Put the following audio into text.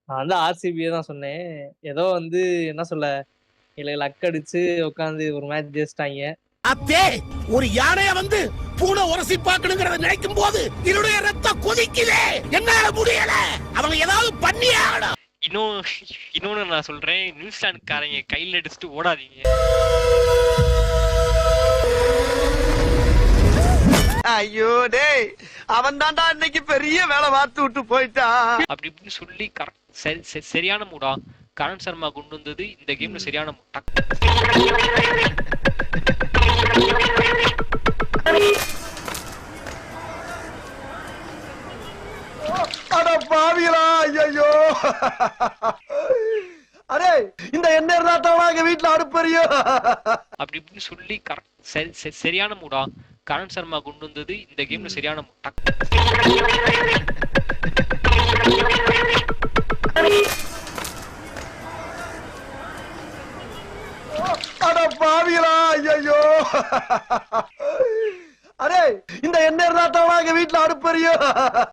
நான் வந்து ஆர்சிபிய தான் சொன்னேன். ஏதோ வந்து என்ன சொல்ல, இல்ல லக் அடிச்சு உட்காந்து ஒரு மேட்ச் ஜெயிச்சுட்டாய்ங்க. அத்தே ஒரு யானைய வந்து பூனை உரசி பார்க்கணுங்கிறத நினைக்கும் போது என்னுடைய ரத்தம் கொதிக்குதே, என்னால முடியல. அவங்க ஏதாவது பண்ணியே ஆகணும். இன்னொன்னு நான் சொல்றேன், நியூசிலாந்துக்காரங்க கையில அடிச்சுட்டு ஓடாதீங்க. ஐயோ டேய், அவன் தான்டா இன்னைக்கு பெரிய வேலை பார்த்து விட்டு போயிட்டான். அப்படி இப்படின்னு சொல்லி சரியான மூடா கரண் சர்மா கொண்டு வந்தது இந்த கேம்ல சரியான மூட்டா. அட பாவிகளா, ஐயோ. அரே இந்த எண்ணெய் இருந்தா தான் எங்க வீட்டுல அடுப்பறியோ. அப்படி இப்படின்னு சொல்லி சரியான மூடா கரண் சர்மா கொண்டு வந்தது இந்த கேம்ல சரியான மூட்டா. அட பாவிகளா, ஐயோ. அரே இந்த எண்ணெய் இருந்தா தான் எங்க வீட்டுல அடுப்பறியோ.